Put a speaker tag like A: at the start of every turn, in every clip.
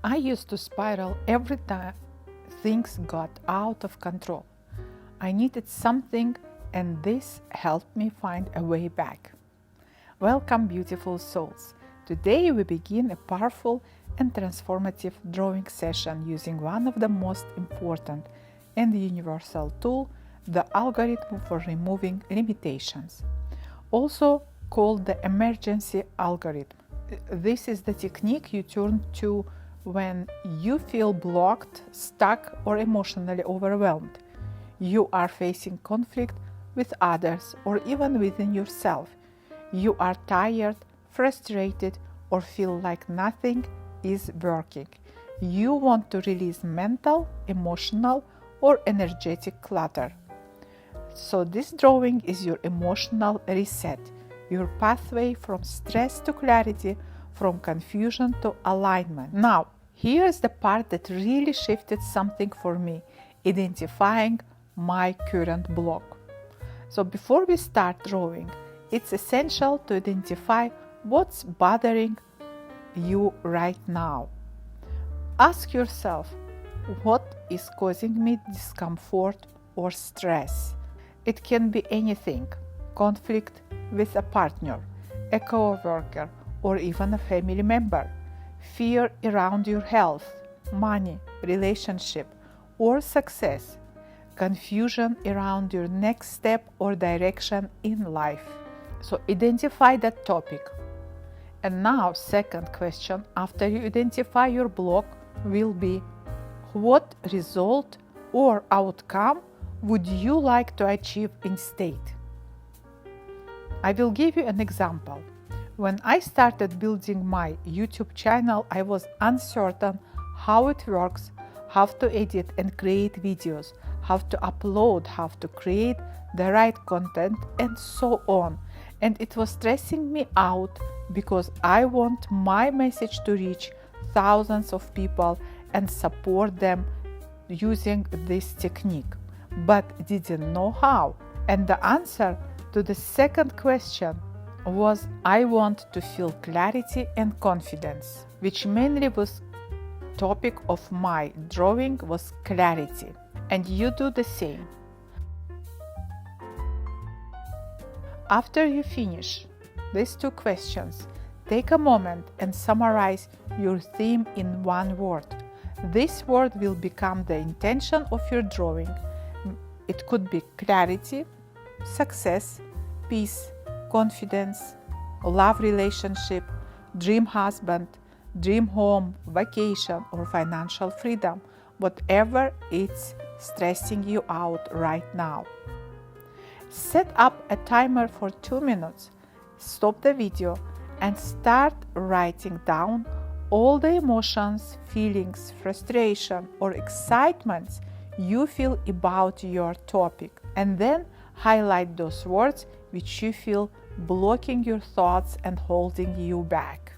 A: I used to spiral every time things got out of control. I needed something, and this helped me find a way back. Welcome, beautiful souls. Today we begin a powerful and transformative drawing session using one of the most important and universal tool, the algorithm for removing limitations, also called the emergency algorithm. This is the technique you turn to when you feel blocked, stuck, or emotionally overwhelmed. You are facing conflict with others or even within yourself. You are tired, frustrated, or feel like nothing is working. You want to release mental, emotional, or energetic clutter. So this drawing is your emotional reset, your pathway from stress to clarity, from confusion to alignment. Now, here's the part that really shifted something for me, identifying my current block. So before we start drawing, it's essential to identify what's bothering you right now. Ask yourself, what is causing me discomfort or stress? It can be anything: conflict with a partner, a coworker, or even a family member, fear around your health, money, relationship, or success, confusion around your next step or direction in life. So identify that topic. And now, second question after you identify your block will be, what result or outcome would you like to achieve instead? I will give you an example. When I started building my YouTube channel, I was uncertain how it works, how to edit and create videos, how to upload, how to create the right content, and so on. And it was stressing me out because I want my message to reach thousands of people and support them using this technique, but didn't know how. And the answer to the second question was, I want to feel clarity and confidence, which mainly was topic of my drawing was clarity. And you do the same. After you finish these two questions, take a moment and summarize your theme in one word. This word will become the intention of your drawing. It could be clarity, success, peace, confidence, love relationship, dream husband, dream home, vacation, or financial freedom, whatever it's stressing you out right now. Set up a timer for 2 minutes, stop the video, and start writing down all the emotions, feelings, frustration, or excitements you feel about your topic, and then highlight those words which you feel blocking your thoughts and holding you back.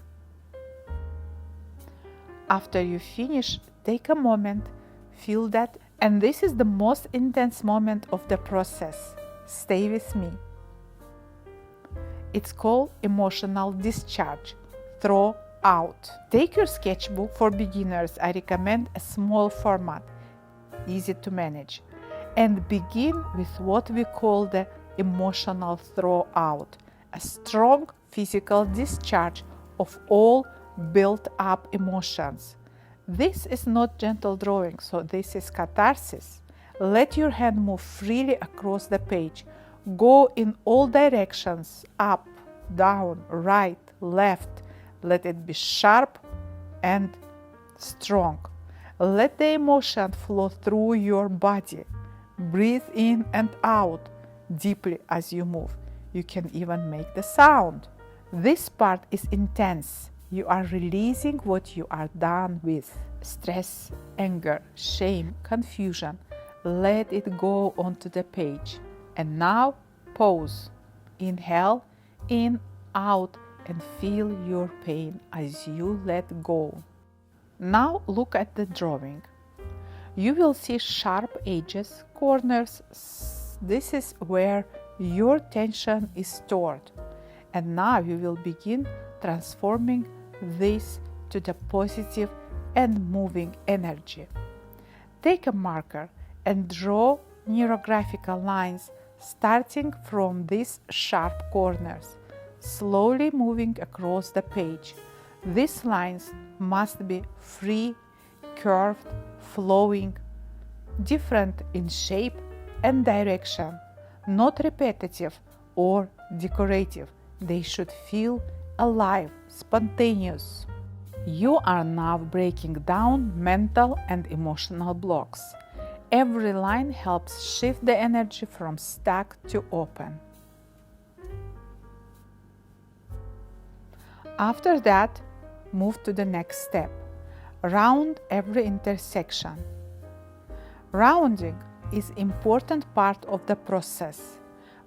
A: After you finish, take a moment, feel that, and this is the most intense moment of the process. Stay with me. It's called emotional discharge, throw out. Take your sketchbook. For beginners, I recommend a small format, easy to manage, and begin with what we call the emotional throw out, a strong physical discharge of all built up emotions. This is not gentle drawing, so this is catharsis. Let your hand move freely across the page. Go in all directions, up, down, right, left. Let it be sharp and strong. Let the emotion flow through your body. Breathe in and out deeply as you move. You can even make the sound. This part is intense. You are releasing what you are done with. Stress, anger, shame, confusion. Let it go onto the page. And now pause. Inhale, in, out, and feel your pain as you let go. Now look at the drawing. You will see sharp edges, corners. This is where your tension is stored. And now you will begin transforming this to the positive and moving energy. Take a marker and draw neurographical lines starting from these sharp corners, slowly moving across the page. These lines must be free, curved, flowing, different in shape and direction, not repetitive or decorative. They should feel alive, spontaneous. You are now breaking down mental and emotional blocks. Every line helps shift the energy from stuck to open. After that, move to the next step. Round every intersection. Rounding is an important part of the process.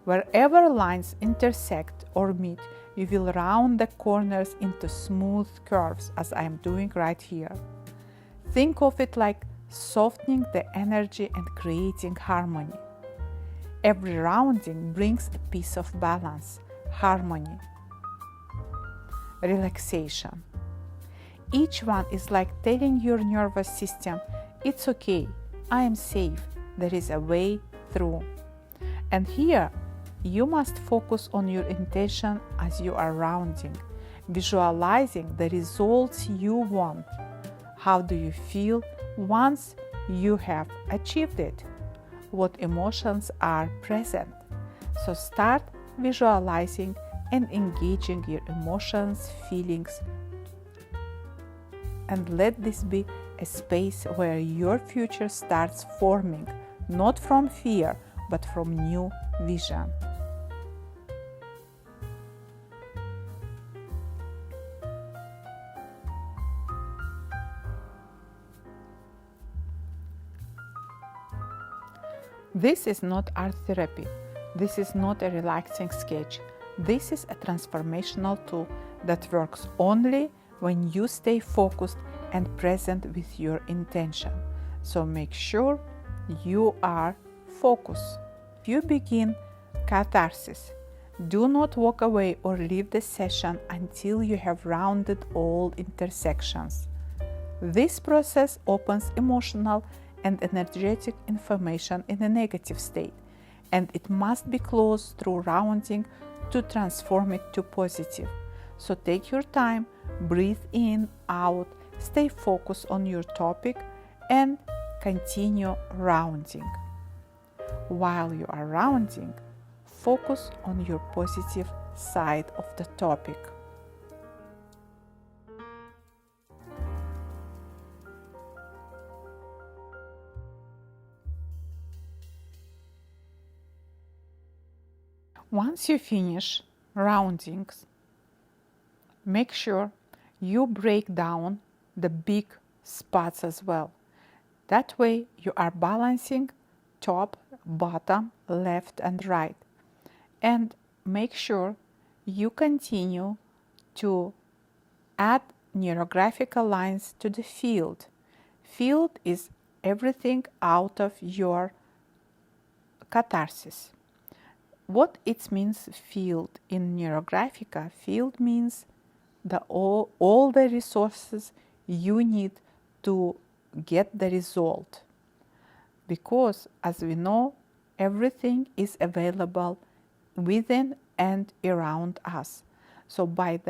A: Wherever lines intersect or meet, you will round the corners into smooth curves, as I am doing right here. Think of it like softening the energy and creating harmony. Every rounding brings a piece of balance, harmony, relaxation. Each one is like telling your nervous system, it's okay, I am safe, there is a way through. And here, you must focus on your intention as you are rounding, visualizing the results you want. How do you feel once you have achieved it? What emotions are present? So start visualizing and engaging your emotions, feelings, and let this be a space where your future starts forming, not from fear, but from new vision. This is not art therapy. This is not a relaxing sketch. This is a transformational tool that works only when you stay focused and present with your intention. So make sure you are focused. If you begin catharsis, do not walk away or leave the session until you have rounded all intersections. This process opens emotional and energetic information in a negative state, and it must be closed through rounding to transform it to positive. So take your time, breathe in, out, stay focused on your topic, and continue rounding. While you are rounding, focus on your positive side of the topic. Once you finish roundings, make sure you break down the big spots as well. That way you are balancing top, bottom, left and right. And make sure you continue to add neurographical lines to the field. Field is everything out of your catharsis. What it means field in Neurographica? Field means all the resources you need to get the result. Because as we know, everything is available within and around us. So by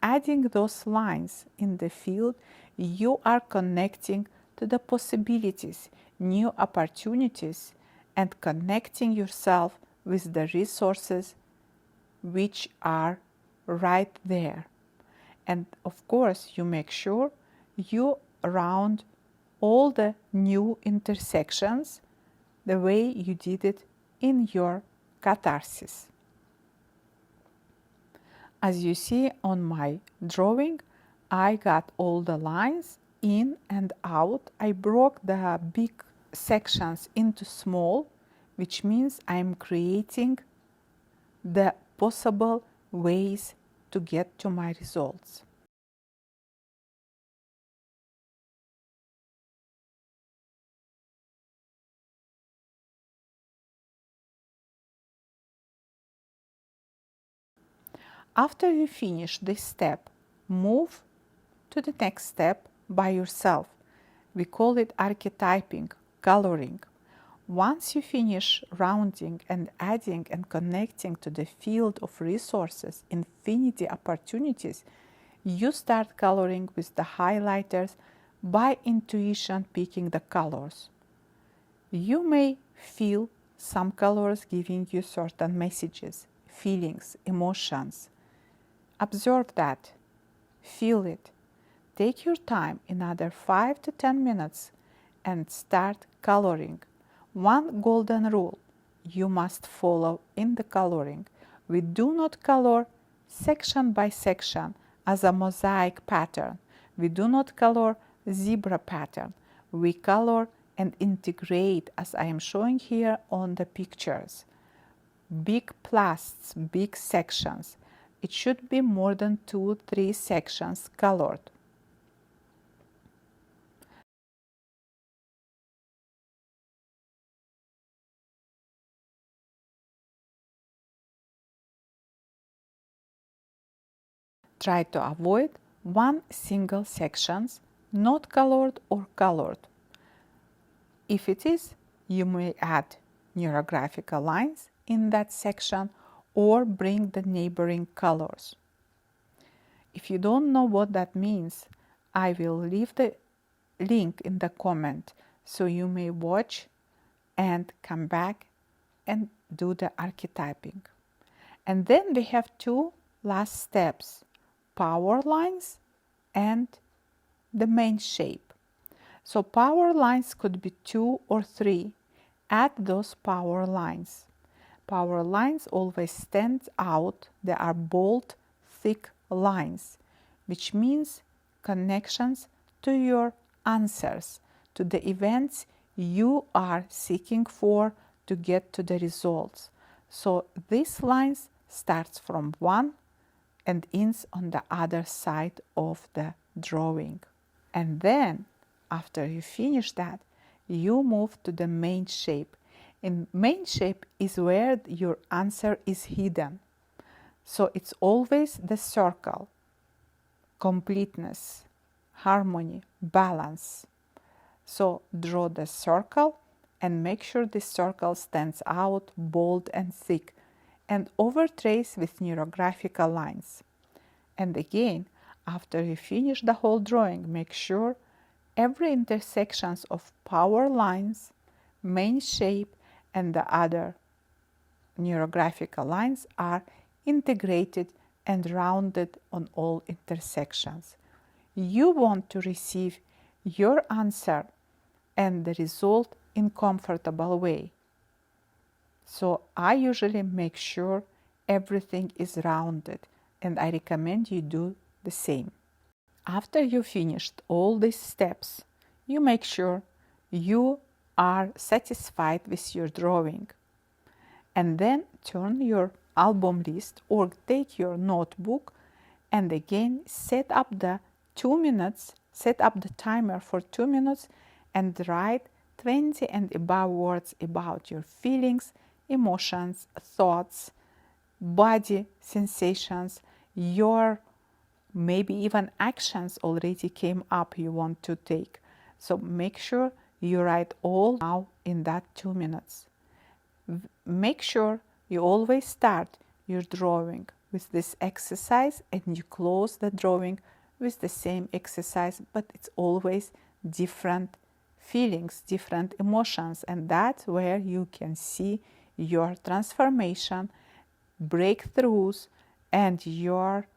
A: adding those lines in the field, you are connecting to the possibilities, new opportunities, and connecting yourself with the resources which are right there. And of course, you make sure you round all the new intersections the way you did it in your catharsis. As you see on my drawing, I got all the lines in and out. I broke the big sections into small, which means I'm creating the possible ways to get to my results. After you finish this step, move to the next step by yourself. We call it archetyping, coloring. Once you finish rounding and adding and connecting to the field of resources, infinity opportunities, you start coloring with the highlighters by intuition picking the colors. You may feel some colors giving you certain messages, feelings, emotions. Observe that. Feel it. Take your time, another 5 to 10 minutes, and start coloring. One golden rule you must follow in the coloring. We do not color section by section as a mosaic pattern. We do not color zebra pattern. We color and integrate, as I am showing here on the pictures. Big plasts, big sections. It should be more than 2-3 sections colored. Try to avoid one single sections, not colored or colored. If it is, you may add neurographical lines in that section or bring the neighboring colors. If you don't know what that means, I will leave the link in the comment so you may watch and come back and do the archetyping. And then we have two last steps: power lines and the main shape. So power lines could be 2 or 3. Add those power lines. Power lines always stand out. They are bold, thick lines, which means connections to your answers, to the events you are seeking for to get to the results. So these lines starts from 1 and ends on the other side of the drawing. And then, after you finish that, you move to the main shape. And main shape is where your answer is hidden. So it's always the circle, completeness, harmony, balance. So draw the circle and make sure this circle stands out, bold and thick, and overtrace with neurographical lines. And again, after you finish the whole drawing, make sure every intersections of power lines, main shape, and the other neurographical lines are integrated and rounded on all intersections. You want to receive your answer and the result in comfortable way. So I usually make sure everything is rounded, and I recommend you do the same. After you finished all these steps, you make sure you are satisfied with your drawing. And then turn your album list or take your notebook and again set up the 2 minutes, set up the timer for 2 minutes and write 20 and above words about your feelings, emotions, thoughts, body sensations, your maybe even actions already came up you want to take. So make sure you write all now in that 2 minutes. Make sure you always start your drawing with this exercise and you close the drawing with the same exercise, but it's always different feelings, different emotions, and that's where you can see your transformation, breakthroughs, and your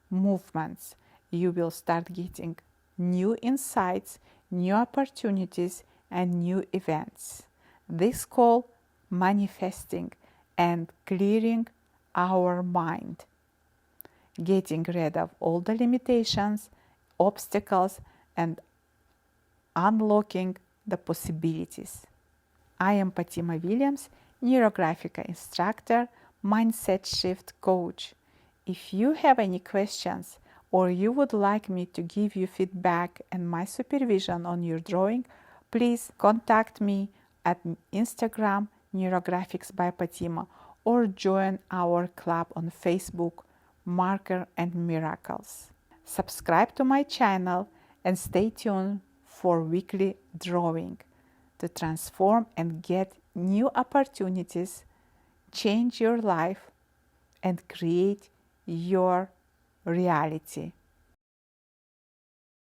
A: movements. You will start getting new insights, new opportunities, and new events. This is called manifesting and clearing our mind, getting rid of all the limitations, obstacles, and unlocking the possibilities. I am Fatima Williams, Neurographica instructor, mindset shift coach. If you have any questions or you would like me to give you feedback and my supervision on your drawing, please contact me at Instagram Neurographics by Fatima or join our club on Facebook, Marker and Miracles. Subscribe to my channel and stay tuned for weekly drawing to transform and get new opportunities, change your life, and create your reality.